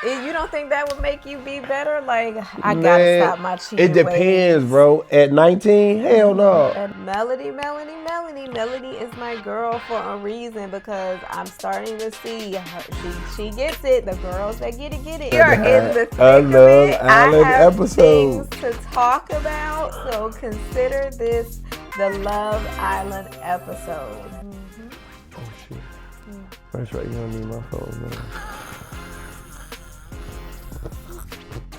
You don't think that would make you be better? Like, I gotta Man, stop my it cheating depends, ways. bro. At 19, hell no. And Melanie is my girl for a reason because I'm starting to see her. She gets it. The girls that get it. We are in the I thick of love it. I Island have episode. things to talk about, so consider this the Love Island episode. Oh shit. That's right, you don't need my phone, man.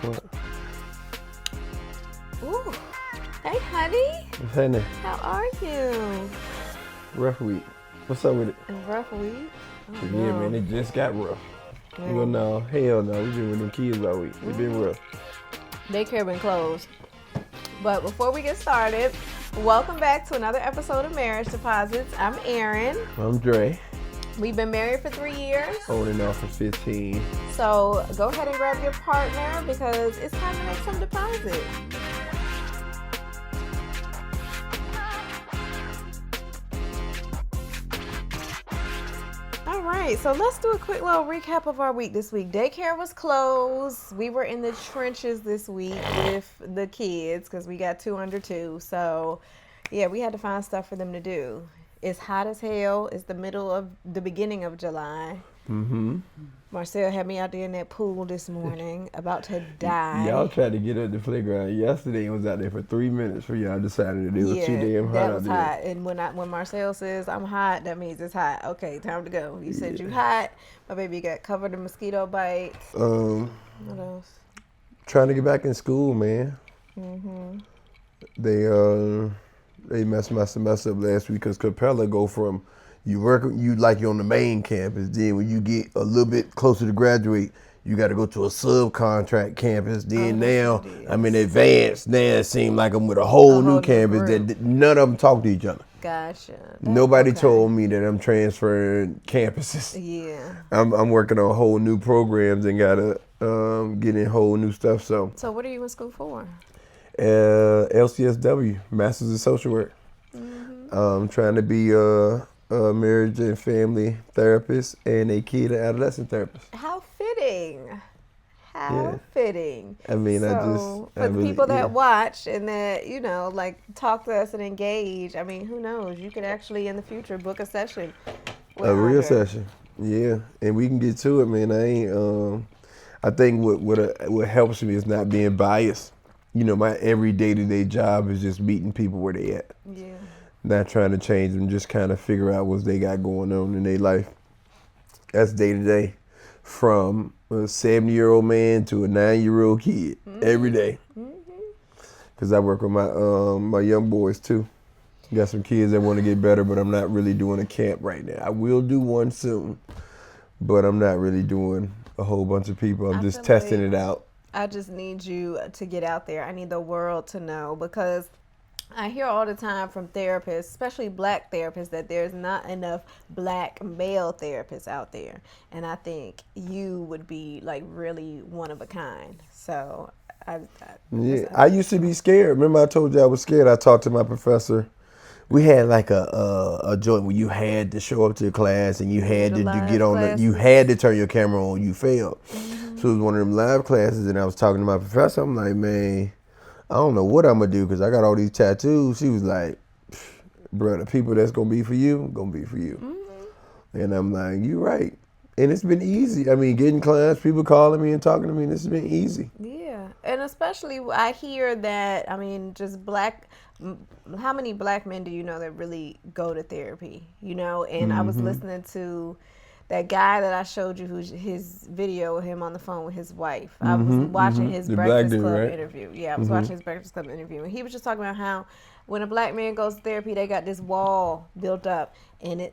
What? Ooh. Hey, honey. What's happening? How are you? Rough week. What's up with it? A rough week? Oh, Yeah, no. man, it just got rough. Yeah. Well, no, hell no. We've been with them kids all week. It's been rough. Daycare been closed. But before we get started, welcome back to another episode of Marriage Deposits. I'm Eryn. I'm Dre. We've been married for 3 years. On and off for 15. So go ahead and grab your partner because it's time to make some deposits. All right, so let's do a quick little recap of our week this week. Daycare was closed. We were in the trenches this week with the kids because we got 2 under 2. So, yeah, we had to find stuff for them to do. It's hot as hell. It's the beginning of July. Mm-hmm. Marcel had me out there in that pool this morning, about to die. Y'all tried to get at the playground yesterday and was out there for 3 minutes for y'all decided it was too damn hot that out was there. hot. And when Marcel says I'm hot, that means it's hot. Okay, time to go. You said you hot. My baby got covered in mosquito bites. What else? Trying to get back in school, man. Mm-hmm. They messed my semester up last week because Capella go from you're on the main campus. Then when you get a little bit closer to graduate, you got to go to a subcontract campus. Then now I'm in advanced. Now it seems like I'm with a whole new campus that none of them talk to each other. Gotcha. Nobody told me that I'm transferring campuses. Yeah. I'm working on whole new programs and gotta get in whole new stuff. So what are you in school for? LCSW, Masters of Social Work. I'm trying to be a marriage and family therapist and a kid and adolescent therapist. How fitting. How fitting. I mean, for the people that watch and that, like talk to us and engage, I mean, who knows? You could actually in the future book a session. A real session. Yeah. And we can get to it, man. I think what helps me is not being biased. My every day-to-day job is just meeting people where they at. Yeah. Not trying to change them, just kind of figure out what they got going on in their life. That's day-to-day. From a 70-year-old man to a 9-year-old kid every day. Because I work with my young boys too. Got some kids that want to get better, but I'm not really doing a camp right now. I will do one soon, but I'm not really doing a whole bunch of people. I'm just testing it out. I just need you to get out there. I need the world to know because I hear all the time from therapists, especially black therapists, that there's not enough black male therapists out there. And I think you would be like really one of a kind. So I used to be scared. Remember I told you I was scared. I talked to my professor. We had like a joint where you had to show up to class and you had to get on you had to turn your camera on. You failed. So it was one of them live classes, and I was talking to my professor. I'm like, man, I don't know what I'm gonna do because I got all these tattoos. She was like, bro, the people that's gonna be for you, gonna be for you. And I'm like, you right. And it's been easy. I mean, getting clients, people calling me and talking to me, this has been easy. Yeah, and especially I hear that, I mean, just how many black men do you know that really go to therapy? And I was listening to that guy that I showed you, his video of him on the phone with his wife. I was watching his Breakfast Club interview. Yeah, I was watching his Breakfast Club interview. And he was just talking about how when a black man goes to therapy, they got this wall built up. And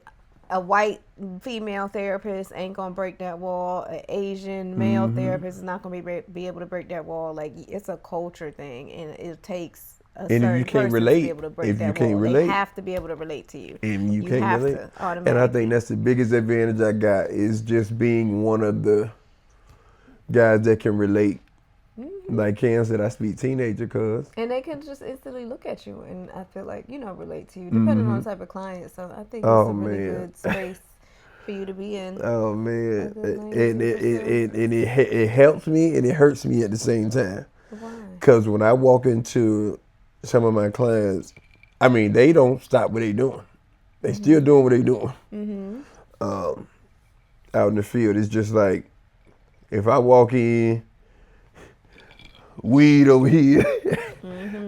a white female therapist ain't going to break that wall. An Asian male therapist is not going to be able to break that wall. Like, it's a culture thing. And it takes a certain person to be able to break that wall. They have to be able to relate to you. And you can't have relate. To automatically. And I think that's the biggest advantage I got is just being one of the guys that can relate. Like Cam said, I speak teenager cuz. And they can just instantly look at you and I feel like, relate to you, depending on the type of client. So I think it's a really good space for you to be in. Oh man, A good and lane for it helps me and it hurts me at the same time. Why? Cause when I walk into some of my clients, I mean they don't stop what they doing. They still doing what they doing. Out in the field, it's just like if I walk in, weed over here,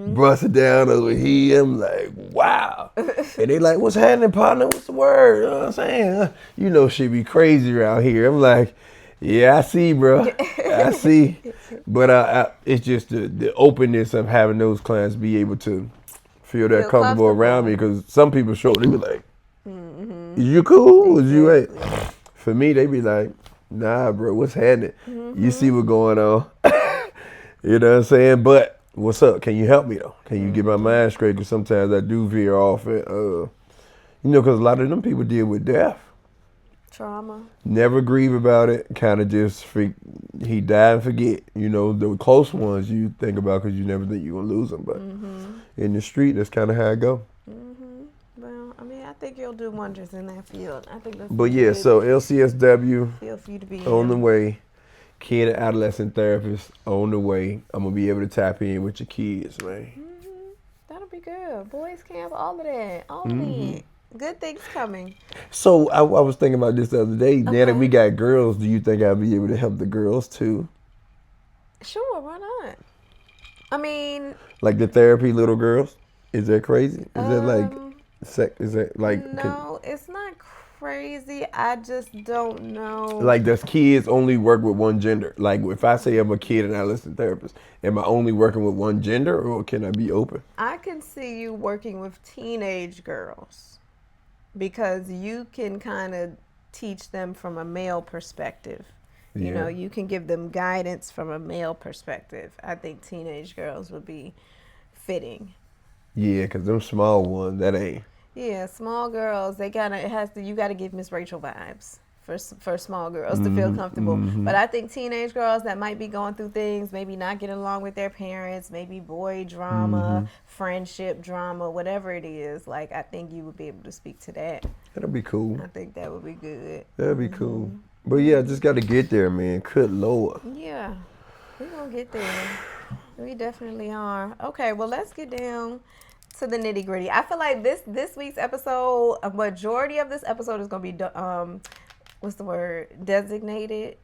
bust it down over here. I'm like, wow. And they like, what's happening, partner? What's the word? You know what I'm saying? You know shit be crazy around here. I'm like, yeah, I see, bro. I see. But it's just the openness of having those clients be able to feel that comfortable around me. Because some people show, they be like, is you cool? Is you ain't? For me, they be like, nah, bro, what's happening? You see what's going on. You know what I'm saying? But what's up? Can you help me though? Can you get my mind straight? Because sometimes I do veer off it. You know, because a lot of them people deal with death. Trauma. Never grieve about it. Kind of just he died and forget. You know, the close ones you think about because you never think you're going to lose them. But in the street, that's kind of how it go. Well, I mean, I think you'll do wonders in that field. I think that's. But yeah, so LCSW feel for you to be on the way. Kid and adolescent therapist on the way. I'm gonna be able to tap in with your kids, man. That'll be good. Boys camp, all of that, all of that. Good things coming. So I was thinking about this the other day. Now that we got girls, do you think I'll be able to help the girls too? Sure, why not? I mean, like the therapy little girls. Is that crazy? Is that like Is that like? No, it's not crazy. I just don't know. Like, does kids only work with one gender? Like, if I say I'm a kid and adolescent therapist, am I only working with one gender, or can I be open? I can see you working with teenage girls because you can kind of teach them from a male perspective. You know, you can give them guidance from a male perspective. I think teenage girls would be fitting. Yeah, because them small ones, that ain't. Yeah, small girls, you got to give Miss Rachel vibes for small girls to feel comfortable. But I think teenage girls that might be going through things, maybe not getting along with their parents, maybe boy drama, friendship drama, whatever it is, like, I think you would be able to speak to that. That'll be cool. I think that would be good. That'd be cool. But yeah, just got to get there, man. Good Lord. Yeah, we're going to get there. We definitely are. Okay, well, let's get down to the nitty gritty. I feel like this week's episode, a majority of this episode is going to be, what's the word? Designated.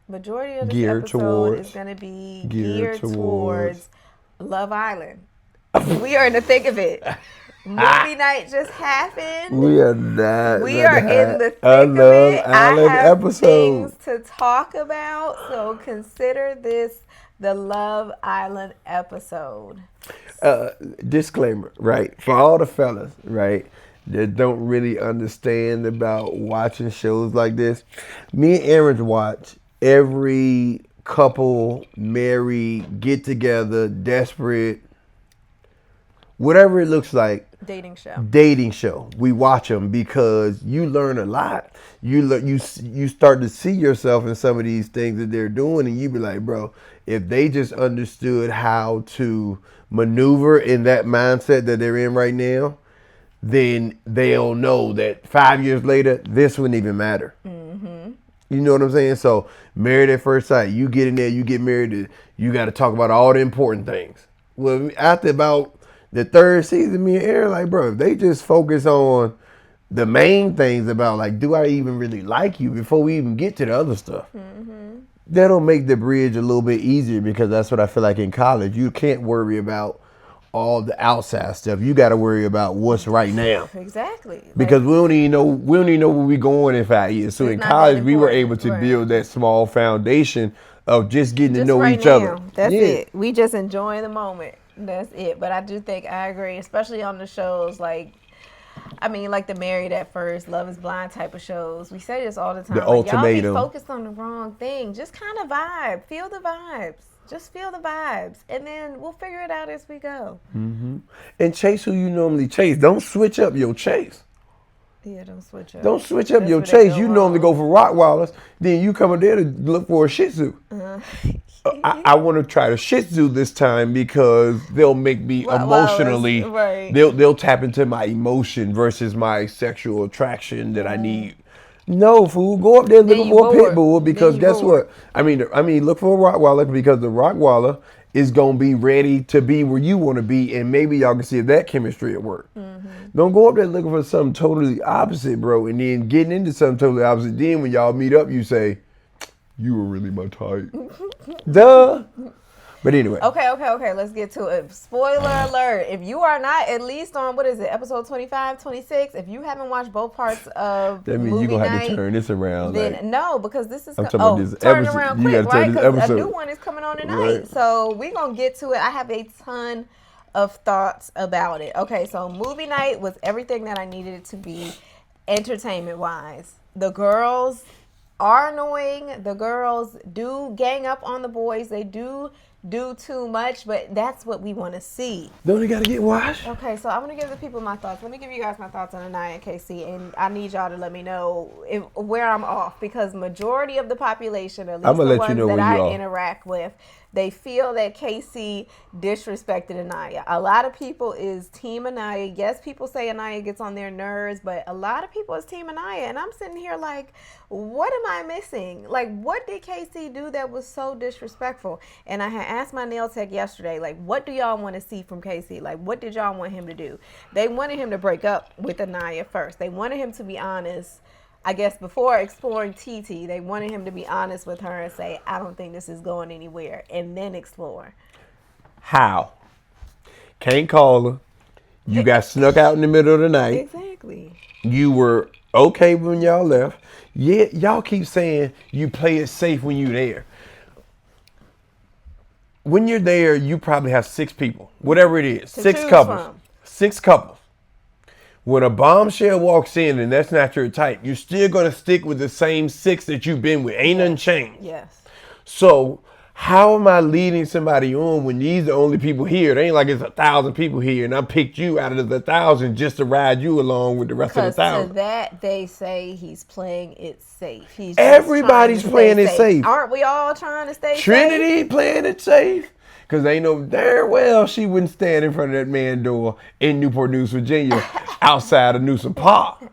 Majority of this episode is going to be geared towards Love Island. We are in the thick of it. Movie night just happened. We are not. We are in the thick of it. I have things to talk about, so consider this the Love Island episode. Disclaimer, right? For all the fellas, right, that don't really understand about watching shows like this, me and Eryn watch every couple, married, get together, desperate, whatever it looks like. Dating show. We watch them because you learn a lot. You start to see yourself in some of these things that they're doing, and you be like, bro, if they just understood how to maneuver in that mindset that they're in right now, then they'll know that 5 years later, this wouldn't even matter. You know what I'm saying? So, married at first sight, you get in there, you get married, you got to talk about all the important things. Well, after about the third season, me and Eryn, like, bro, if they just focus on the main things about, like, do I even really like you before we even get to the other stuff? That'll make the bridge a little bit easier, because that's what I feel like in college. You can't worry about all the outside stuff. You got to worry about what's right now. Exactly. Because we don't even know where we're going in 5 years. So in college, we were able to build that small foundation of just getting to know each other. That's it. We just enjoy the moment. That's it. But I do think I agree, especially on the shows like the Married at First, Love is Blind type of shows. We say this all the time. The ultimatum. Y'all be focused on the wrong thing. Just kind of vibe. Feel the vibes. Just feel the vibes. And then we'll figure it out as we go. And chase who you normally chase. Don't switch up your chase. Yeah, don't switch up. Don't switch up your chase. You normally go for Rottweilers. Then you come in there to look for a Shih Tzu. I want to try the Shih Tzu this time because they'll make me emotionally. Right. They'll tap into my emotion versus my sexual attraction that I need No, fool. Go up there Then looking you for a pit bored. bull because Then you guess bored. what? I mean, look for a Rottweiler because the Rottweiler is gonna be ready to be where you want to be, and maybe y'all can see if that chemistry at work. Don't go up there looking for something totally opposite, bro, and then getting into something totally opposite. Then when y'all meet up, you say, "You were really my type." Duh. But anyway. Okay. Let's get to it. Spoiler alert. If you are not at least on, what is it, episode 25, 26, if you haven't watched both parts of That means you're movie going to have night, to turn this around. then like, no, because this is, I'm talking about this turn it episode. around You quick, gotta turn right? this Because a episode. new one is coming on tonight. Right. So we're going to get to it. I have a ton of thoughts about it. Okay, so movie night was everything that I needed it to be entertainment-wise. The girls are annoying. The girls do gang up on the boys. They do too much, but that's what we want to see. Don't they got to get washed? Okay, so I'm going to give the people my thoughts. Let me give you guys my thoughts on Anaya and Casey, and I need y'all to let me know where I'm off, because majority of the population, at least the ones that I interact with, they feel that Casey disrespected Anaya. A lot of people is Team Anaya. Yes, people say Anaya gets on their nerves, but a lot of people is Team Anaya. And I'm sitting here like, what am I missing? Like, what did Casey do that was so disrespectful? And I had asked my nail tech yesterday, like, what do y'all want to see from Casey? Like, what did y'all want him to do? They wanted him to break up with Anaya first. They wanted him to be honest. I guess before exploring TT, they wanted him to be honest with her and say, I don't think this is going anywhere, and then explore. How? Can't call her. You got snuck out in the middle of the night. Exactly. You were okay when y'all left. Yeah, y'all keep saying you play it safe when you're there. When you're there, you probably have 6 people, whatever it is, 6 couples. From. 6 couples. When a bombshell walks in and that's not your type, you're still going to stick with the same 6 that you've been with. Ain't nothing changed. Yes. So how am I leading somebody on when these are the only people here? It ain't like it's 1,000 people here and I picked you out of the 1,000 just to ride you along with the rest of the 1,000. Because to that, they say he's playing it safe. Everybody's playing it safe. Aren't we all trying to stay Trinity safe? Playing it safe. Because they know darn well she wouldn't stand in front of that man's door in Newport News, Virginia, outside of Newsom Park.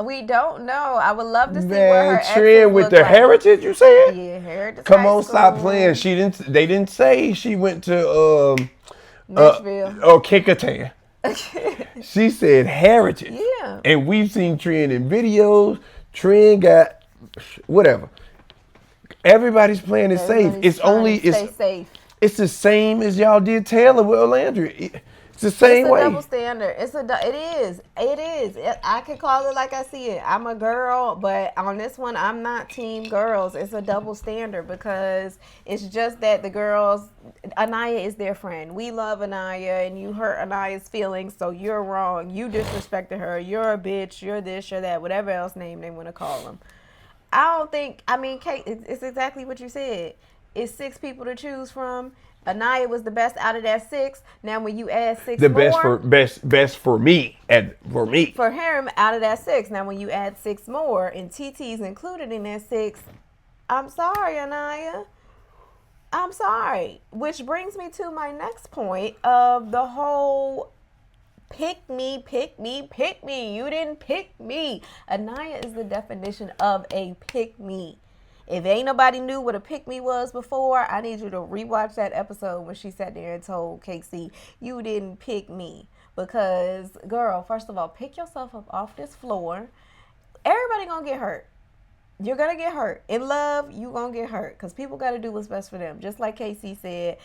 We don't know. I would love to see what her Trend with the heritage, you said? Yeah, heritage. Come on, stop playing. They didn't say she went to Nashville or Kickerton. She said heritage. Yeah. And we've seen Trend in videos. Trend got whatever. Everybody's playing it safe. It's only stay safe. It's the same as y'all did Taylor with Landry. It's the same way. It's a double standard. It is. I can call it like I see it. I'm a girl, but on this one, I'm not team girls. It's a double standard because it's just that the girls, Anaya is their friend. We love Anaya, and you hurt Anaya's feelings, so you're wrong. You disrespected her. You're a bitch. You're this, you're that, whatever else name they want to call them. Kate, it's exactly what you said. It's 6 people to choose from. Anaya was the best out of that 6. Now, when you add 6 more, best for me for him out of that 6. Now, when you add 6 more and TT's included in that 6, I'm sorry, Anaya. I'm sorry. Which brings me to my next point of the whole pick me. You didn't pick me. Anaya is the definition of a pick me. If ain't nobody knew what a pick-me was before, I need you to rewatch that episode when she sat there and told Casey, you didn't pick me. Because, girl, first of all, pick yourself up off this floor. Everybody gonna get hurt. You're gonna get hurt. In love, you gonna get hurt. Because people gotta do what's best for them. Just like Casey said,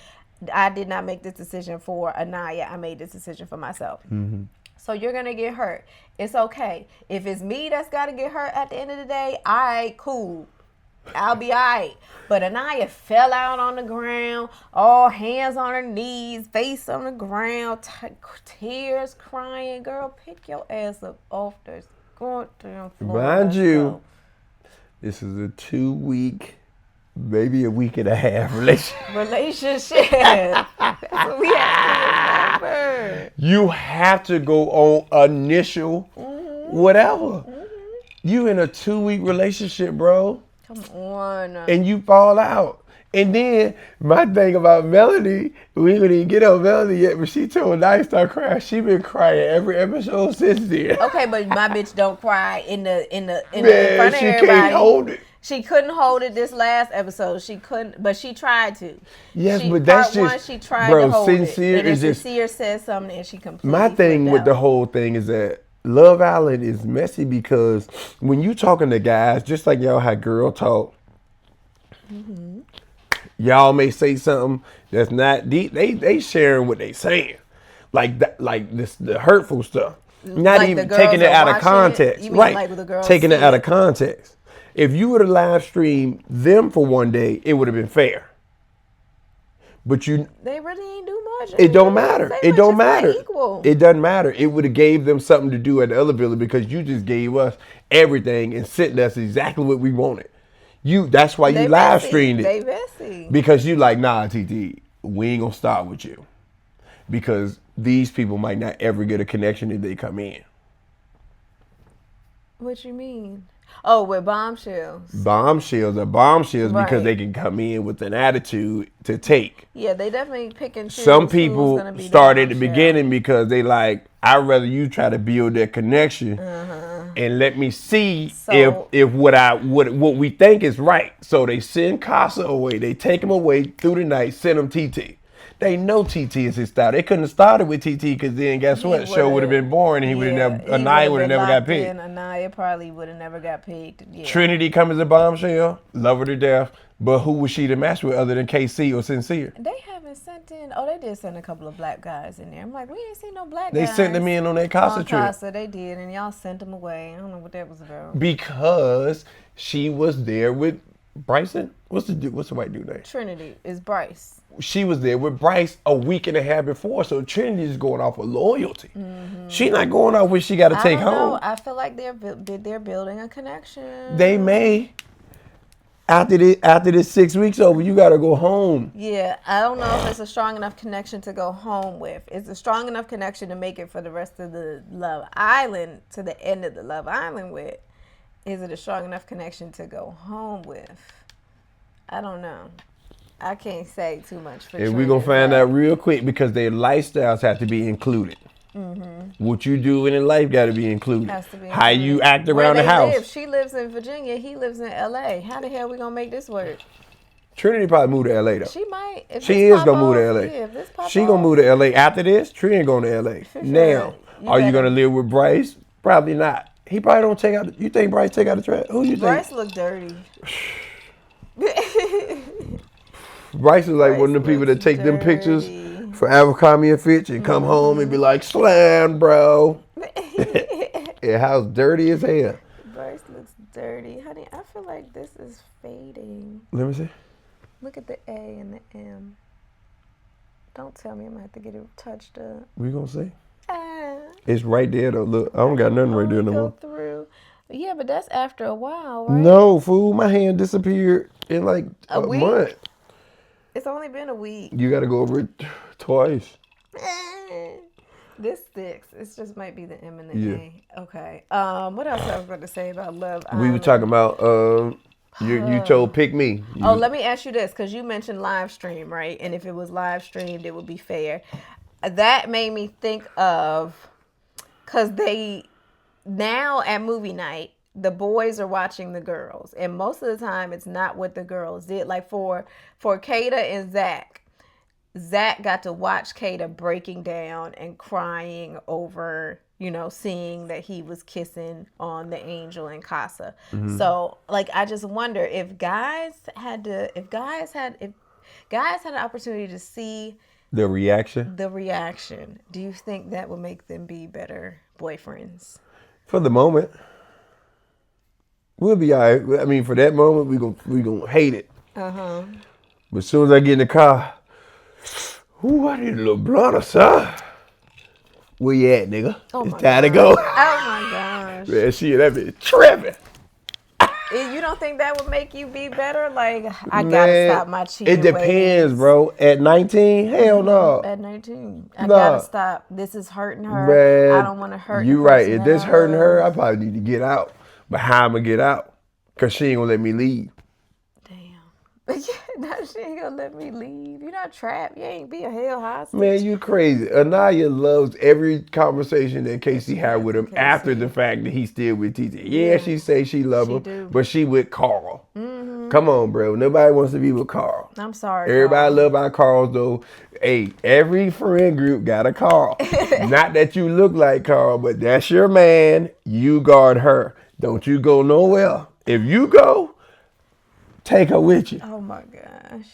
I did not make this decision for Anaya. I made this decision for myself. Mm-hmm. So you're going to get hurt. It's okay. If it's me that's got to get hurt at the end of the day, all right, cool. I'll be all right. But Anaya fell out on the ground, all hands on her knees, face on the ground, tears crying. Girl, pick your ass up off the goddamn floor. Mind you, this is a 2-week, maybe a week and a half relationship. That's what we have to remember. You have to go on initial whatever. You in a 2-week relationship, bro. Come on. And you fall out. And then my thing about Melanie, we didn't even get on Melanie yet, but she told I start crying. She been crying every episode since then. Okay, but my bitch don't cry in Man, front of she everybody. can't hold it. She couldn't hold it this last episode. She couldn't, but she tried to. Yes, but that's part just one, she tried bro. to hold Sincere it, and is then just Sincere said something, and she completely. my thing with out. the whole thing is that Love Island is messy because when you talking to guys, just like y'all had girl talk, y'all may say something that's not deep. They sharing what they saying, like that, like this the hurtful stuff. Not Like even taking it out of context, you mean right? like the girls Taking it out of it? context. If you would have live streamed them for one day, it would have been fair. But they really ain't do much. it don't matter. It don't matter. Equal. It doesn't matter. It would have gave them something to do at the other village because you just gave us everything and sent us exactly what we wanted. That's why you live streamed it. They messy. Because you like, nah, TT, we ain't gonna start with you. Because these people might not ever get a connection if they come in. What you mean? Oh, with bombshells. Bombshells are bombshells Right. because they can come in with an attitude to take. Yeah, they definitely pick and choose. Some people start at the bombshell. beginning because they like, I'd rather you try to build that connection and let me see if what we think is right. So they send Casa away, they take him away through the night, send him TT. They know TT is his style. They couldn't have started with TT because then guess what? The show would have been boring and he would have never, Anaya would have never got picked. Anaya probably would have never got picked. Yeah. Trinity come as a bombshell, love her to death, but who was she to match with other than KC or Sincere? They haven't sent in. Oh, they did send a couple of black guys in there. I'm like, we ain't seen no black They guys. sent them in on that Casa trip. Casa, they did, and y'all sent them away. I don't know what that was about. Because she was there with Bryson. What's the white dude name? Trinity is Bryce. She was there with Bryce a week and a half before, so Trinity is going off of loyalty. She not going off what she got to take home. I feel like they're building a connection. They may. After this 6 weeks over, you got to go home. Yeah, I don't know if it's a strong enough connection to go home with. It's a strong enough connection to make it for the rest of the Love Island, to the end of the Love Island with. Is it a strong enough connection to go home with? I don't know. I can't say too much for And we're going to find out real quick because their lifestyles have to be included. What you do in life got to be included. Has to be How included. you act around the house. Live. She lives in Virginia. He lives in LA. How the hell we going to make this work? Trinity probably move to LA though. She might. She is going to move to LA. Yeah, she going to move to LA. After this, Trinity going to LA. For now, sure. Are you going to live with Bryce? Probably not. He probably don't take out. You think Bryce take out the trash? Who you Bryce think? look dirty. Bryce is like one of the people that take them pictures for Abercrombie and Fitch and come home and be like, slam, bro. Yeah, house dirty as hell. Bryce looks dirty. Honey, I feel like this is fading. Let me see. Look at the A and the M. Don't tell me I'm going to have to get it touched up. We gonna see. Ah. It's right there though. Look, I don't got nothing right there no more. Through. Yeah, but that's after a while, right? No, fool. My hand disappeared in like a week? month. It's only been a week. You got to go over it twice. This sticks. It just might be the M and the Yeah. A. Okay. What else I was going to say about Love Island? We were talking about you told pick me. Let me ask you this, because you mentioned live stream, right? And if it was live streamed, it would be fair. That made me think of, because they now at movie night, the boys are watching the girls, and most of the time it's not what the girls did. Like for Kata and Zach got to watch Kata breaking down and crying over, seeing that he was kissing on the angel in Casa. So like, I just wonder if guys had an opportunity to see the reaction. Do you think that would make them be better boyfriends? For the moment, we'll be all right. I mean, for that moment, we gonna hate it. But as soon as I get in the car, I need a little blunt or something. Where you at, nigga? It's time to go. Oh my gosh. Man, that bitch tripping. You don't think that would make you be better? Like, I gotta stop my cheating. It depends, bro. At 19, hell no. At 19, I gotta stop. This is hurting her. Man, I don't want to hurt. You right. If this hurting her, I probably need to get out. But how I'm gonna get out? Cause she ain't gonna let me leave. Damn. Yeah, no, she ain't gonna let me leave. You're not trapped. You ain't be a hell hostage. Man, you crazy. Anaya loves every conversation that Casey had with him after the fact that he's still with TT. Yeah, she say she love him, but she with Carl. Come on, bro. Nobody wants to be with Carl. I'm sorry, Everybody Carl. love our Carls, though. Hey, every friend group got a Carl. Not that you look like Carl, but that's your man. You guard her. Don't you go nowhere. If you go, take her with you. Oh my gosh.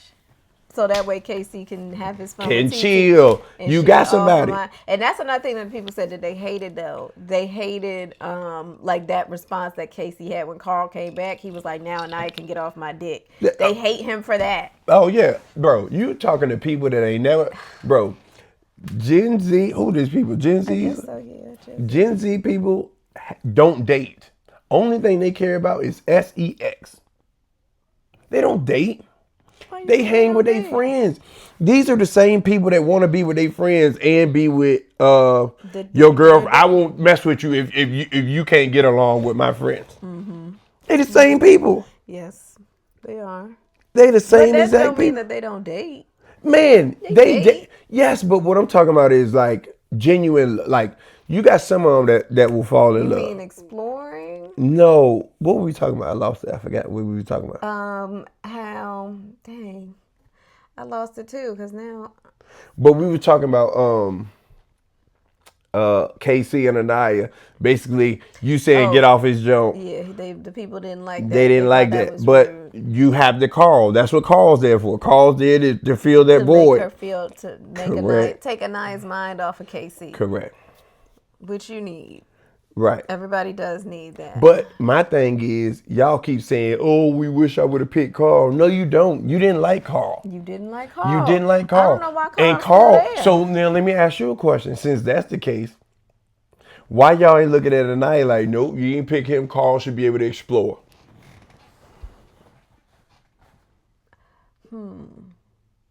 So that way Casey can have his fun Can with TT. chill. You got somebody. And that's another thing that people said that they hated though. They hated like that response that Casey had when Carl came back. He was like, now Anaya can get off my dick. They hate him for that. Oh yeah, bro. You talking to people that ain't never, bro. Gen Z, who these people? Gen Z? I guess so, yeah. Gen Z people don't date. Only thing they care about is sex. They don't date. They hang with their friends. These are the same people that want to be with their friends and be with your girlfriend. I won't mess with you if you can't get along with my friends. Mm-hmm. They the same people. Yes, they are. They the same but that exact don't people. mean that they don't date. Man, they date. Yes, but what I'm talking about is like genuine. Like you got some of them that will fall in love. You mean exploring? No, what were we talking about? I lost it. I forgot what we were talking about. How? Dang, I lost it too. Cause now. But we were talking about KC and Anaya. Basically, you saying get off his jump. Yeah, the people didn't like that. They didn't like that. But rude. You have the Carl. That's what Carl's there for. Carl's there to fill that void. To make take Anaya's mind off of KC. Correct. Which you need. Right. Everybody does need that. But my thing is, y'all keep saying, oh, we wish I would have picked Carl. No, you don't. You didn't like Carl. You didn't like Carl. You didn't like Carl. I don't know why Carl. And Carl, so now let me ask you a question. Since that's the case, why y'all ain't looking at Anaya like, nope, you ain't pick him. Carl should be able to explore.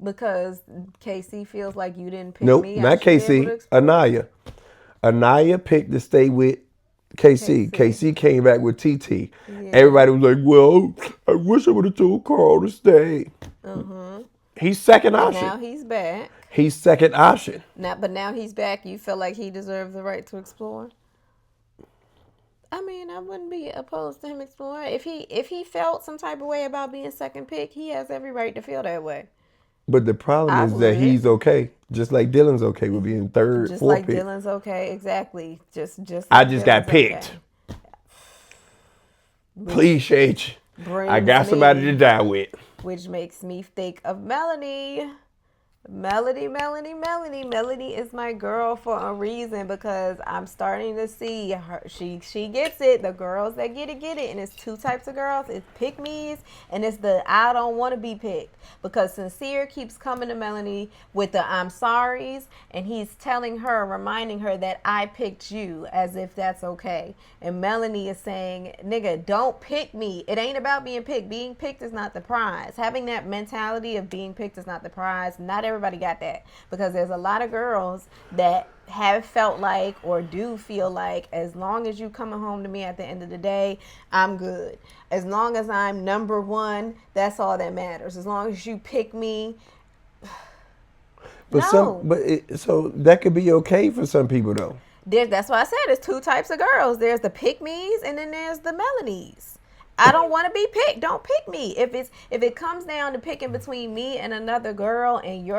Because KC feels like you didn't pick me. Nope, not KC. Anaya. Anaya picked to stay with KC. KC came back with TT. Yeah. Everybody was like, well, I wish I would have told Carl to stay. Mm-hmm. He's second option. Now he's back. He's second option. But now he's back. You feel like he deserves the right to explore? I mean, I wouldn't be opposed to him exploring. If he felt some type of way about being second pick, he has every right to feel that way. But the problem is that he's okay. Just like Dylan's okay with being third, just fourth like pick. Dylan's okay, exactly. Just. I just got picked. Okay. Appreciate you. I got somebody to die with. Which makes me think of Melanie. Melanie is my girl for a reason because I'm starting to see her. She gets it. The girls that get it, and it's two types of girls. It's pick-me's and it's the I don't want to be picked. Because Sincere keeps coming to Melanie with the I'm sorries, and he's telling her, reminding her that I picked you as if that's okay. And Melanie is saying, nigga, don't pick me. It ain't about being picked. Being picked is not the prize. Having that mentality of being picked is not the prize. Not everybody got that, because there's a lot of girls that have felt like or do feel like as long as you coming home to me at the end of the day, I'm good. As long as I'm number one, that's all that matters. As long as you pick me. But no. So that could be okay for some people though. That's why I said it's two types of girls. There's the pick-me's and then there's the Melanies. I don't want to be picked. Don't pick me. If it comes down to picking between me and another girl, and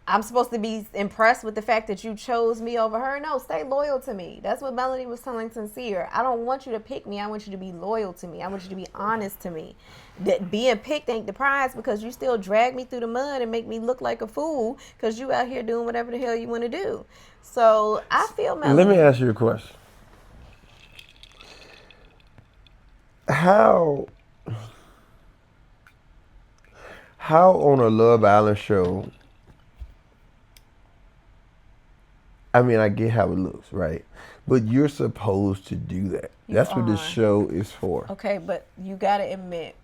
I'm supposed to be impressed with the fact that you chose me over her. No, stay loyal to me. That's what Melanie was telling Sincere. I don't want you to pick me. I want you to be loyal to me. I want you to be honest to me. That being picked ain't the prize, because you still drag me through the mud and make me look like a fool because you out here doing whatever the hell you want to do. So I feel Melanie. Let me ask you a question. How on a Love Island show, I mean, I get how it looks, right? But you're supposed to do that. That's what this show is for. Okay, but you got to admit.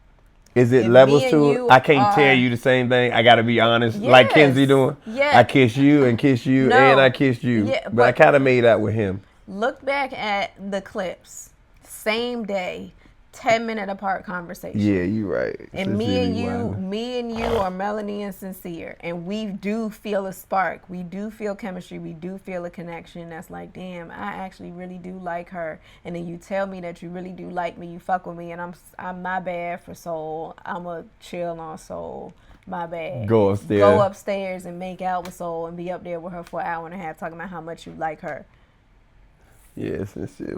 Is it levels to it? I can't tell you the same thing. I got to be honest. Yes. Like Kenzie doing. Yes. I kiss you and kiss you and I kissed you. Yeah, but I kind of made out with him. Look back at the clips. Same day. 10-minute apart conversation. Yeah, you right. And me and you are Melanie and Sincere, and we do feel a spark. We do feel chemistry. We do feel a connection. That's like, damn, I actually really do like her. And then you tell me that you really do like me. You fuck with me, and I'm my bad for Soul. I'm a chill on Soul. My bad. Go upstairs. Go upstairs and make out with Soul and be up there with her for an hour and a half talking about how much you like her. Yes,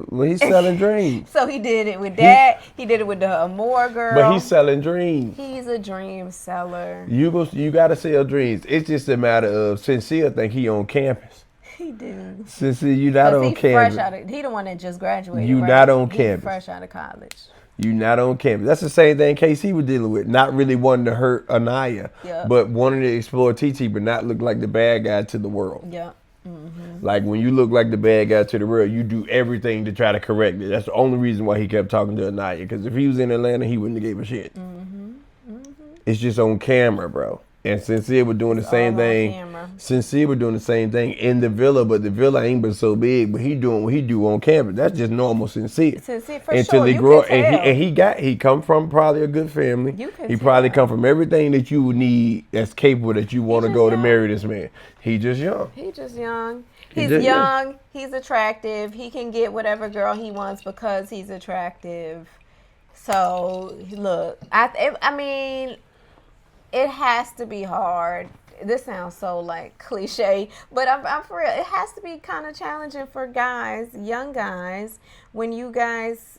well, he's selling dreams. So he did it with that. He did it with the Amore girl. But he's selling dreams. He's a dream seller. You gotta sell dreams. It's just a matter of Sincere think he on campus. He do. Sincere, you not on campus. He the one that just graduated. You right? not on He's campus. Fresh out of college. You not on campus. That's the same thing KC was dealing with. Not really wanting to hurt Anaya, but wanting to explore TT, but not look like the bad guy to the world. Yep. Mm-hmm. Like when you look like the bad guy to the world, you do everything to try to correct it. That's the only reason why he kept talking to Anaya. Because if he was in Atlanta, he wouldn't have gave a shit. Mm-hmm. Mm-hmm. It's just on camera, bro. And Sincere was doing the same thing. Sincere was doing the same thing in the villa, but the villa ain't been so big. But he doing what he do on campus. That's just normal Sincere. Sincere for Until sure. he grow up, he come from probably a good family. He probably come from everything that you would need that's capable that you want to go to marry this man. He just young. He's young. He's attractive. He can get whatever girl he wants because he's attractive. So look, I mean, it has to be hard. This sounds so like cliche, but I'm for real. It has to be kind of challenging for guys, young guys, when you guys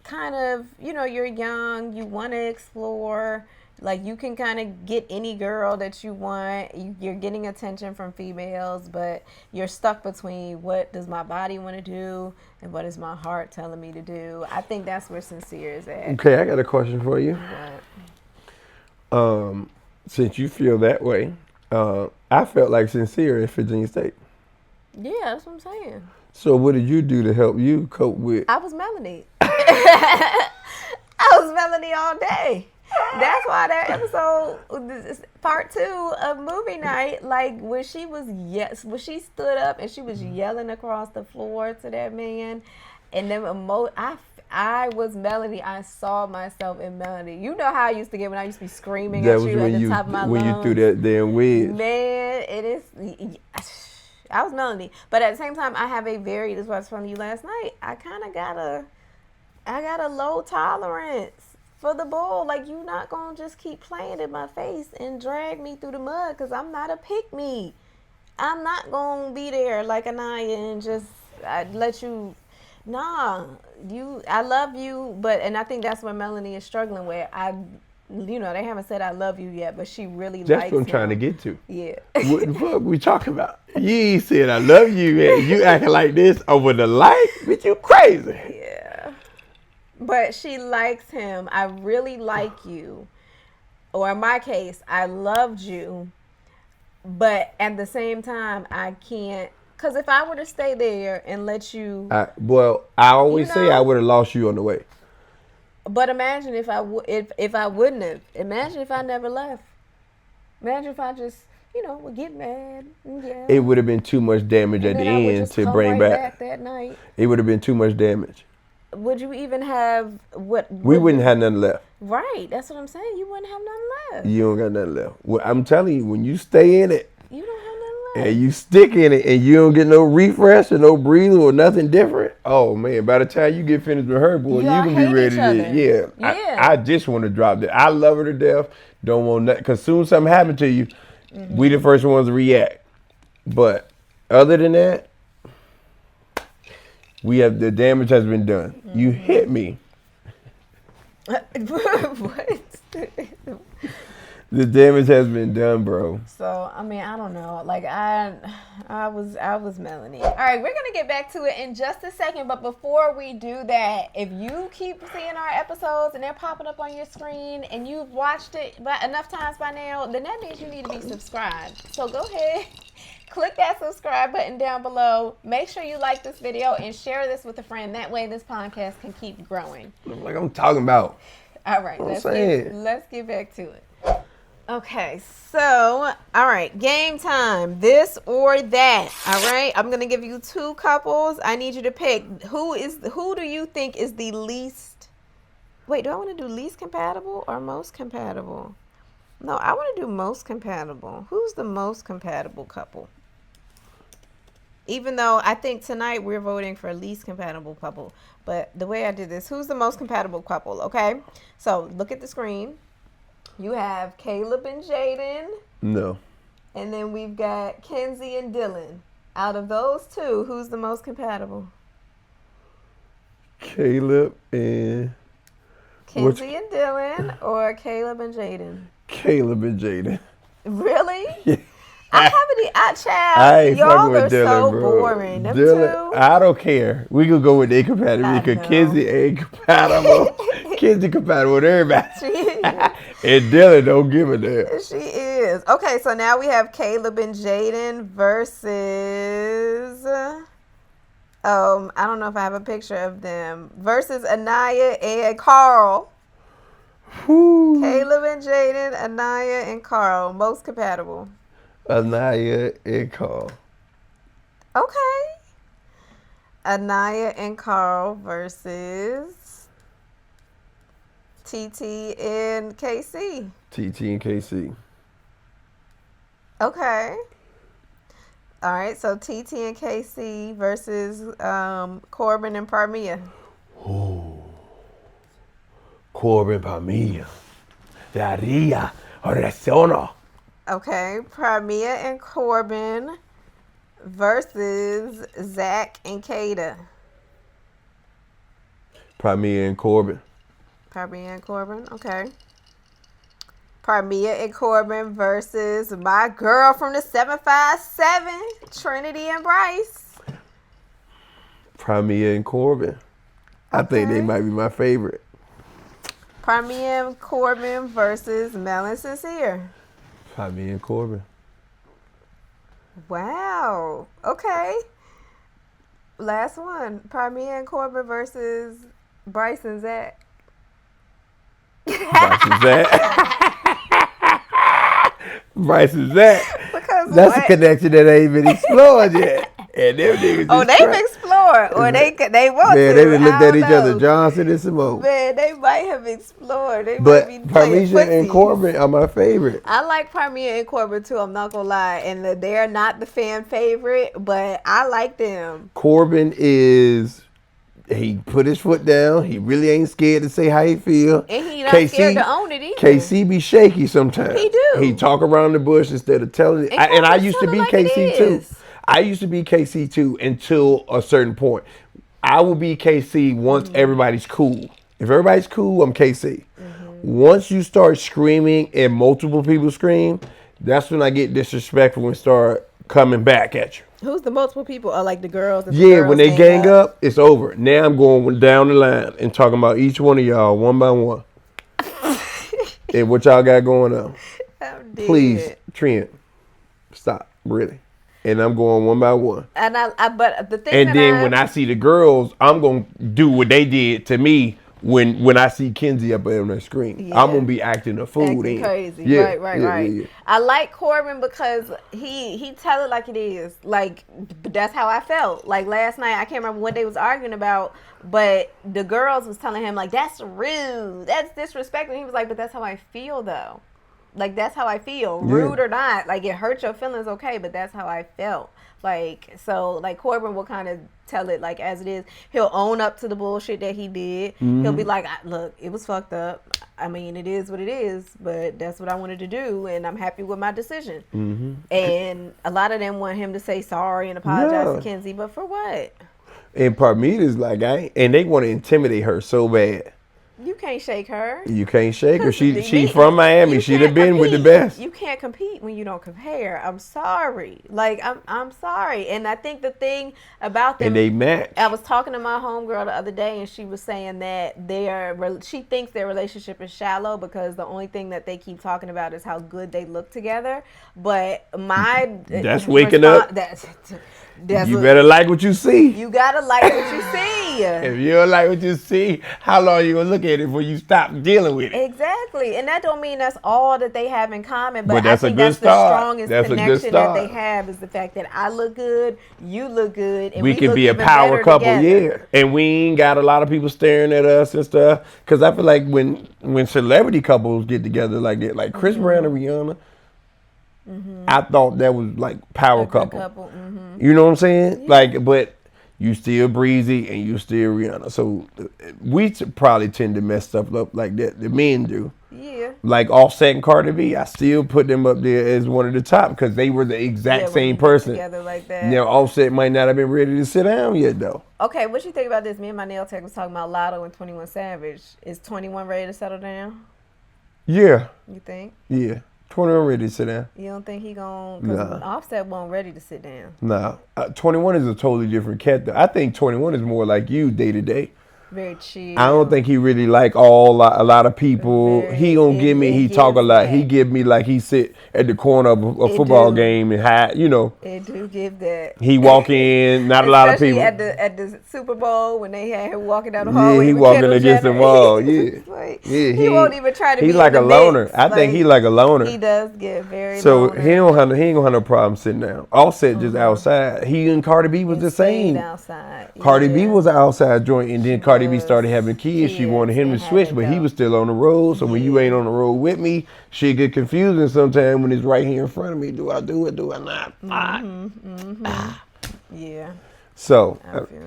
kind of, you're young, you want to explore. Like, you can kind of get any girl that you want. You're getting attention from females, but you're stuck between what does my body want to do and what is my heart telling me to do. I think that's where Sincere is at. Okay, I got a question for you. What? Since you feel that way, I felt like Sincere at Virginia State. Yeah, that's what I'm saying. So what did you do to help you cope with? I was Melanie. I was Melanie all day. That's why that episode, part 2 of movie night, like when she stood up and she was yelling across the floor to that man, and then I was Melanie. I saw myself in Melanie. You know how I used to get when I used to be screaming at you at the top of my lungs. When you threw that damn wig. Man, it is. I was Melanie, but at the same time, I have this is what I was telling you last night. I kind of got a low tolerance for the bull. Like, you not gonna just keep playing in my face and drag me through the mud, because I'm not a pick-me. I'm not gonna be there like Anaya and just let you. Nah, I love you, and I think that's what Melanie is struggling with. They haven't said I love you yet, but she really likes him. That's what I'm trying to get to. Yeah. What the fuck we talking about? You ain't said I love you, man. You acting like this over the light? Bitch, you crazy. Yeah. But she likes him. I really like you. Or in my case, I loved you. But at the same time, I can't. Because if I were to stay there and let you... I always say I would have lost you on the way. But imagine if I wouldn't have. Imagine if I never left. Imagine if I just, would get mad. Yeah. It would have been too much damage at the end to bring back that night. It would have been too much damage. Would you even have what? We wouldn't have nothing left. Right. That's what I'm saying. You wouldn't have nothing left. You don't got nothing left. Well, I'm telling you, when you stay in it, you don't have nothing left. And you stick in it and you don't get no refresh or no breather or nothing different. Oh man, by the time you get finished with her, boy, you can be ready to. Yeah. I just want to drop that. I love her to death. Don't want that, because soon something happened to you, we the first ones to react. But other than that, the damage has been done. You hit me. What? The damage has been done, bro. So, I mean, I don't know. Like, I was Melanie. All right, we're going to get back to it in just a second. But before we do that, if you keep seeing our episodes and they're popping up on your screen and you've watched it enough times by now, then that means you need to be subscribed. So go ahead, click that subscribe button down below. Make sure you like this video and share this with a friend. That way this podcast can keep growing. Like I'm talking about. All right, let's get back to it. Okay, so, all right, game time. This or that, all right? I'm going to give you 2 couples. I need you to pick who do you think is the least Wait, do I want to do least compatible or most compatible? No, I want to do most compatible. Who's the most compatible couple? Even though I think tonight we're voting for least compatible couple. But the way I did this, who's the most compatible couple? Okay. So look at the screen. You have Caleb and Jaden. No. And then we've got Kenzie and Dylan. Out of those two, who's the most compatible? Caleb and... Kenzie and Dylan or Caleb and Jaden? Caleb and Jaden. Really? Yeah. I haven't child. I ain't Y'all fucking are with Dylan, so bro. boring. Them Dylan, two. I don't care. We could go with incompatible because Kenzie ain't compatible. Kenzie compatible with everybody. And Dylan don't give a damn. She is. Okay, so now we have Caleb and Jaden versus I don't know if I have a picture of them. Versus Anaya and Carl. Whew. Caleb and Jaden, Anaya and Carl. Most compatible. Anaya and Carl. Okay. Anaya and Carl versus TT and KC. TT and KC. Okay. All right, so TT and KC versus Corbin and Parmia. Oh. Corbin Parmia. Daria Oresono. Okay, Parmia and Corbin versus Zach and Kada. Parmia and Corbin. Parmia and Corbin, okay. Parmia and Corbin versus my girl from the 757, Trinity and Bryce. Parmia and Corbin. I think they might be my favorite. Parmia and Corbin versus Mel and Sincere. Parmia and Corbin. Wow. Okay. Last one. Parmia and Corbin versus Bryce and Zach. Bryce and Zach. Bryce and Zach. Because that's what? a connection that ain't been explored yet. And them niggas they've explored. Or they want man, to. they done looked at each other, Johnson and Simone. Man, they might have explored. They but might be playing Parmesia and Corbin are my favorite. I like Parmia and Corbin too, I'm not gonna lie. And they're not the fan favorite, but I like them. Corbin he put his foot down. He really ain't scared to say how he feel. And he not scared to own it either. KC be shaky sometimes. He do. He talk around the bush instead of telling it. And I used to be like KC too. I used to be KC too until a certain point. I will be KC once everybody's cool. If everybody's cool, I'm KC. Once you start screaming and multiple people scream, that's when I get disrespectful and start coming back at you. Who's the multiple people? Are like the girls? When they gang up, it's over. Now I'm going down the line and talking about each one of y'all one by one. And what y'all got going on. Please, Trent, stop, really. And I'm going one by one. And but the thing. And then when I see the girls, I'm gonna do what they did to me when I see Kenzie up there on the screen. Yeah. I'm gonna be acting a fool. Acting crazy. Yeah. Right. Yeah. I like Corbin because he tell it like it is. Like that's how I felt. Like last night, I can't remember what they was arguing about, but the girls was telling him like that's rude, that's disrespectful. And he was like, but that's how I feel though. Like, that's how I feel. Rude or not. Like, it hurt your feelings, okay, but that's how I felt. Like, so, like, Corbin will kind of tell it, like, as it is. He'll own up to the bullshit that he did. He'll be like, look, it was fucked up. I mean, it is what it is, but that's what I wanted to do, and I'm happy with my decision. And a lot of them want him to say sorry and apologize to Kenzie, but for what? And Parmita's like, and they want to intimidate her so bad. You can't shake her. You can't shake her. She from Miami. She'd have been with the best. You can't compete when you don't compare. I'm sorry. Like I'm sorry. And I think the thing about them, and they match. I was talking to my homegirl the other day, and she was saying that she thinks their relationship is shallow because the only thing that they keep talking about is how good they look together. But that's waking up. You better like what you see. You gotta like what you see. If you don't like what you see, how long you gonna look at it before you stop dealing with it? Exactly. And that don't mean that's all that they have in common, But but I that's a think good that's the start. strongest That's a good connection that they start. have, is the fact that I look good, you look good, and We we could look be a even power better couple, together. yeah. And we ain't got a lot of people staring at us and stuff. Cause I feel like when celebrity couples get together like that, like Chris Brown and Rihanna, I thought that was like power A good couple. couple. You know what I'm saying? Yeah. Like, but you still Breezy and you still Rihanna. So we probably tend to mess stuff up like that. The men do. Yeah. Like Offset and Cardi B, I still put them up there as one of the top because they were the exact Yeah, when same you get person. together like that. Now Offset might not have been ready to sit down yet though. Okay, what you think about this? Me and my nail tech was talking about Lotto and 21 Savage. Is 21 ready to settle down? Yeah. You think? Yeah. 21 ready to sit down. You don't think he gon'? Because Offset won't ready to sit down. Nah. 21 is a totally different cat though. I think 21 is more like you day to day. Very chill. I don't think he really like a lot of people. He gonna give me. He talk a lot. He give me like he sit at the corner of a football game and hide. You know. It do give that. He walk in. Not a lot of people. Especially at the Super Bowl when they had him walking down the hallway. Yeah, he with walking Kendall against the Jenner. wall. Yeah. Like, Yeah. He won't even try to be. He like in a the loner. mix. I think he like a loner. He does get very. So loner. he ain't gonna have no problem sitting down. Offset just outside. He and Cardi B was the same. Outside. Cardi B was an outside joint, and then Cardi B started having kids. She wanted him to switch, but he was still on the road. So when you ain't on the road with me, shit get confusing sometimes when it's right here in front of me. Do I do it? Do I not? Yeah. So, I feel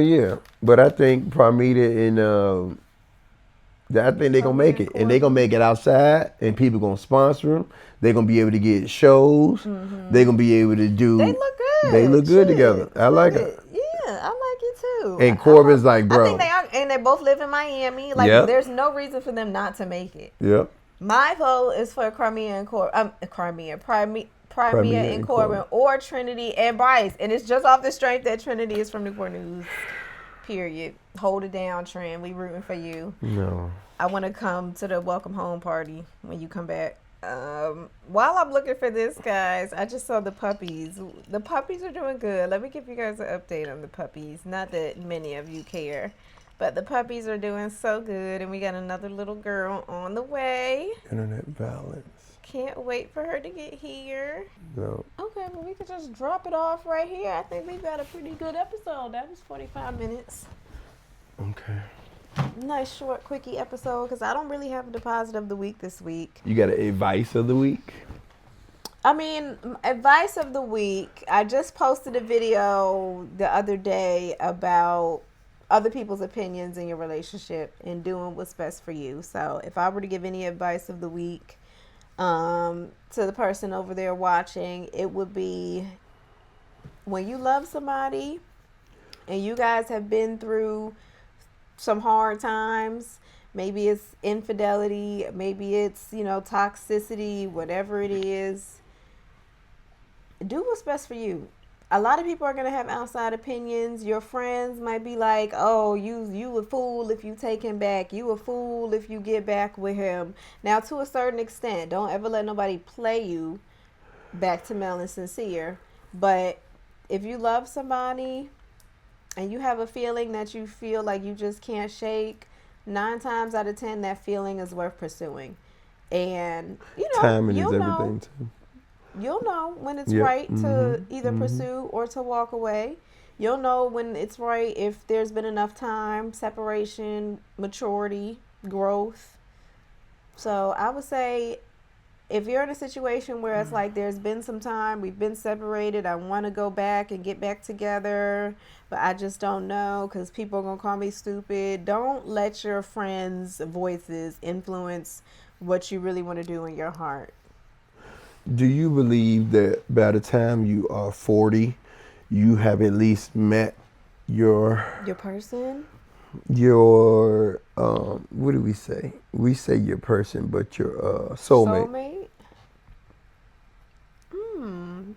you. but I think Pramita and I think they gonna make it, and they gonna make it outside, and people gonna sponsor them. They gonna be able to get shows. They gonna be able to do. They look good. They look good together. I like it. Yeah, I like it too. And Corbin's like, bro. I think they are, and they both live in Miami. Like, there's no reason for them not to make it. Yep. My vote is for Crimea and Corbin, and Corbin, or Trinity and Bryce, and it's just off the strength that Trinity is from Newport News. Period. Hold it down, Trin. We rooting for you. No. I want to come to the welcome home party when you come back. While I'm looking for this, guys, I just saw the puppies. The puppies are doing good. Let me give you guys an update on the puppies. Not that many of you care, but the puppies are doing so good, and we got another little girl on the way. Internet balance. Can't wait for her to get here. No. Okay, well, we could just drop it off right here. I think we've got a pretty good episode. That was 45 minutes. Okay. Nice short quickie episode, because I don't really have a deposit of the week this week. You got an advice of the week? I mean, advice of the week. I just posted a video the other day about other people's opinions in your relationship and doing what's best for you. So if I were to give any advice of the week to the person over there watching, it would be, when you love somebody and you guys have been through some hard times, maybe it's infidelity, maybe it's, toxicity, whatever it is, do what's best for you. A lot of people are going to have outside opinions. Your friends might be like, oh, you a fool if you take him back. You a fool if you get back with him. Now, to a certain extent, don't ever let nobody play you, back to Mel and Sincere. But if you love somebody and you have a feeling that you feel like you just can't shake, 9 times out of 10, that feeling is worth pursuing. And, timing is everything, too. You'll know when it's right to either pursue or to walk away. You'll know when it's right if there's been enough time, separation, maturity, growth. So I would say, if you're in a situation where it's like there's been some time, we've been separated, I want to go back and get back together, but I just don't know because people are going to call me stupid. Don't let your friends' voices influence what you really want to do in your heart. Do you believe that by the time you are 40, you have at least met your person? Your what do we say? We say your person, but your soulmate.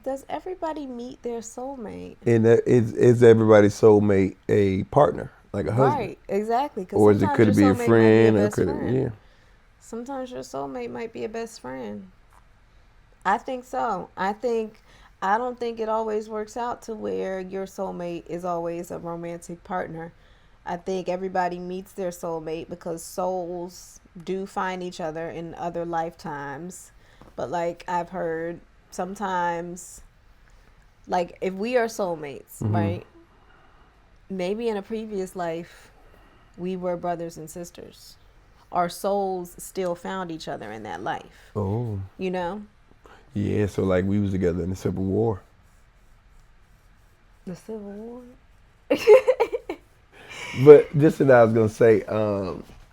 Does everybody meet their soulmate? And is everybody's soulmate a partner, like a husband? Right, exactly. Or could it be a friend? Or could it, yeah. Sometimes your soulmate might be a best friend. I think so. I don't think it always works out to where your soulmate is always a romantic partner. I think everybody meets their soulmate because souls do find each other in other lifetimes. But like I've heard sometimes, like if we are soulmates, right? Maybe in a previous life we were brothers and sisters. Our souls still found each other in that life. Oh. You know? Yeah, so like we was together in the Civil War. The Civil War? But this is what I was gonna say.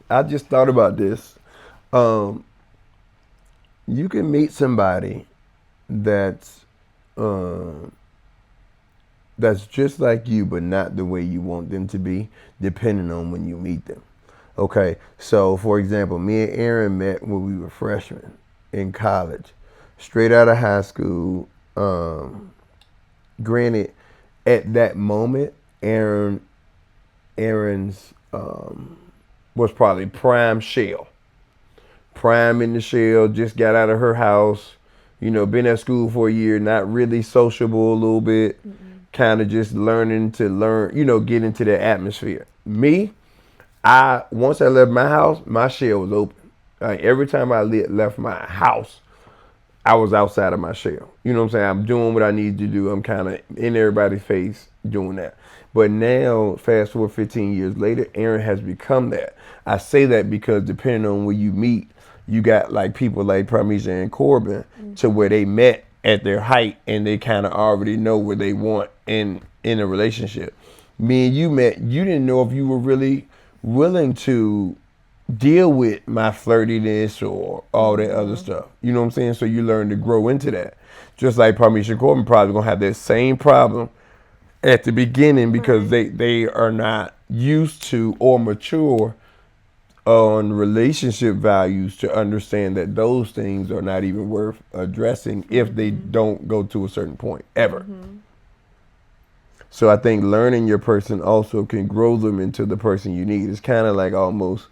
I just thought about this. You can meet somebody that's that's just like you, but not the way you want them to be, depending on when you meet them. Okay, so for example, me and Eryn met when we were freshmen in college, straight out of high school. Granted, at that moment, Eryn's was probably prime shell. Prime in the shell, just got out of her house, been at school for a year, not really sociable a little bit, kind of just learning to get into that atmosphere. Me, once I left my house, my shell was open. Every time I left my house, I was outside of my shell. You know what I'm saying? I'm doing what I need to do. I'm kind of in everybody's face doing that. But now, fast forward 15 years later, Eryn has become that. I say that because depending on where you meet, you got like people like Parmesan and Corbin to where they met at their height and they kind of already know what they want in a relationship. Me and you met, you didn't know if you were really willing to deal with my flirtiness or all that other stuff. You know what I'm saying? So you learn to grow into that. Just like Parmesan and Corbin probably gonna have that same problem at the beginning because they are not used to or mature on relationship values to understand that those things are not even worth addressing if they don't go to a certain point ever. So I think learning your person also can grow them into the person you need. It's kind of like almost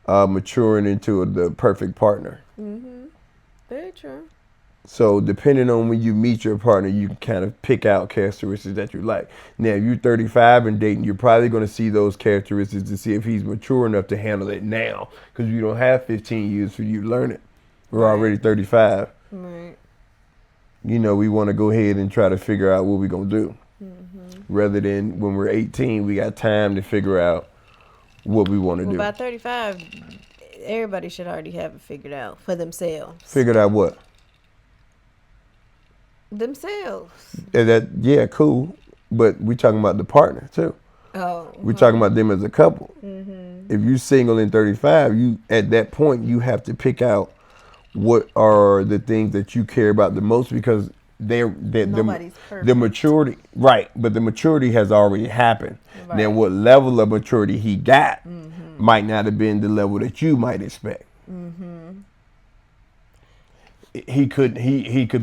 maturing into the perfect partner. Very true. So depending on when you meet your partner, you can kind of pick out characteristics that you like. Now, if you're 35 and dating, you're probably going to see those characteristics to see if he's mature enough to handle it now, because you don't have 15 years for you to learn it. We're already 35. Right. We want to go ahead and try to figure out what we're going to do. Rather than when we're 18, we got time to figure out what we want to do. By 35, everybody should already have it figured out for themselves. Figured out what? Themselves. Yeah, cool. But we're talking about the partner too. Oh. We're talking about them as a couple. If you're single in 35, at that point you have to pick out what are the things that you care about the most, because Nobody's perfect. The maturity, right? But the maturity has already happened. Right. Then what level of maturity he got might not have been the level that you might expect. He could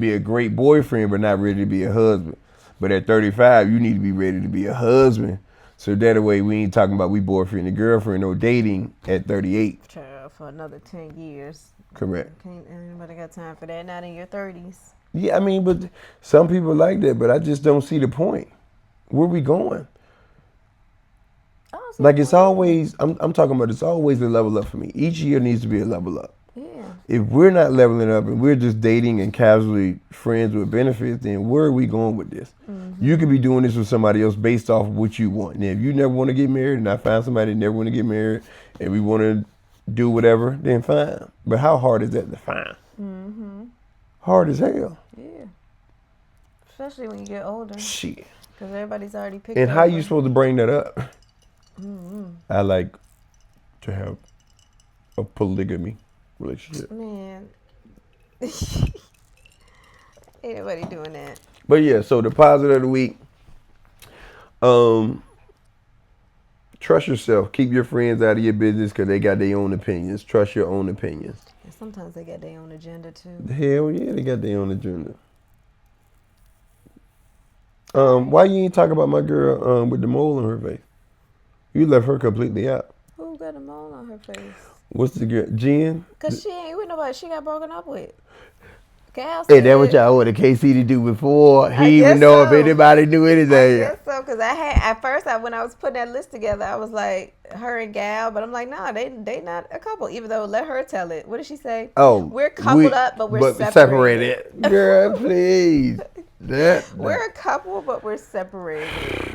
be a great boyfriend, but not ready to be a husband. But at 35, you need to be ready to be a husband. So that way, we ain't talking about we boyfriend and girlfriend or dating at 38. Child, for another 10 years. Correct. Ain't anybody got time for that? Not in your 30s. Yeah, I mean, but some people like that, but I just don't see the point. Where we going? Like it's always, I'm talking about it's always a level up for me. Each year needs to be a level up. Yeah. If we're not leveling up and we're just dating and casually friends with benefits, then where are we going with this? You could be doing this with somebody else based off of what you want. Now, if you never want to get married and I find somebody that never want to get married and we want to do whatever, then fine. But how hard is that to find? Hard as hell. Yeah. Especially when you get older. Shit. Because everybody's already picked And up. how you supposed to bring that up? I like to have a polygamy relationship. Man. Ain't nobody doing that. But yeah, so the positive of the week. Trust yourself. Keep your friends out of your business because they got their own opinions. Trust your own opinions. And sometimes they got their own agenda too. Hell yeah, they got their own agenda. Why you ain't talk about my girl with the mole on her face? You left her completely out. Who got a mole on her face? What's the girl? Jen? Because she ain't with nobody she got broken up with. Gal Hey, that what said, y'all wanted KC to do before. I He even guess know if so. anybody knew I anything. guess so, because I had at first when I was putting that list together, I was like her and Gal, but I'm like, nah, they not a couple. Even though let her tell it. What did she say? Oh, We're coupled up, but we're separated. Girl, please. We're a couple, but we're separated.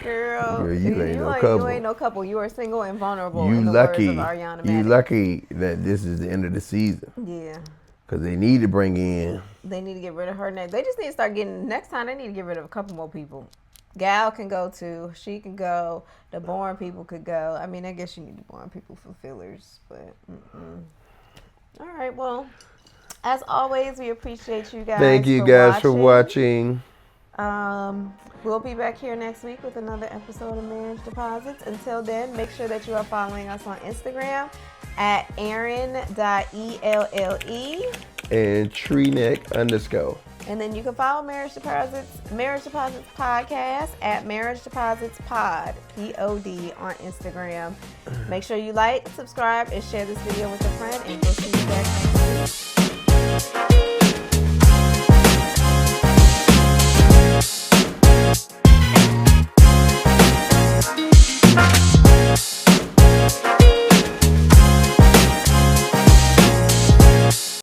Girl, You ain't no you couple. ain't no couple. You are single and vulnerable. You In the words of lucky. Ariana You Madix. lucky that this is the end of the season. Yeah. Because they need to bring in. They need to get rid of her next. They just need to start getting, next time they need to get rid of a couple more people. Gal can go too. She can go. The boring people could go. I mean, I guess you need the boring people for fillers, but all right. Well, as always, we appreciate you guys. Thank you guys for watching. We'll be back here next week with another episode of Marriage Deposits. Until then, make sure that you are following us on Instagram at Eryn.ELLE and Treeneck_. And then you can follow Marriage Deposits Podcast at Marriage Deposits Pod, POD, on Instagram. Make sure you like, subscribe, and share this video with a friend, and we'll see you back next week.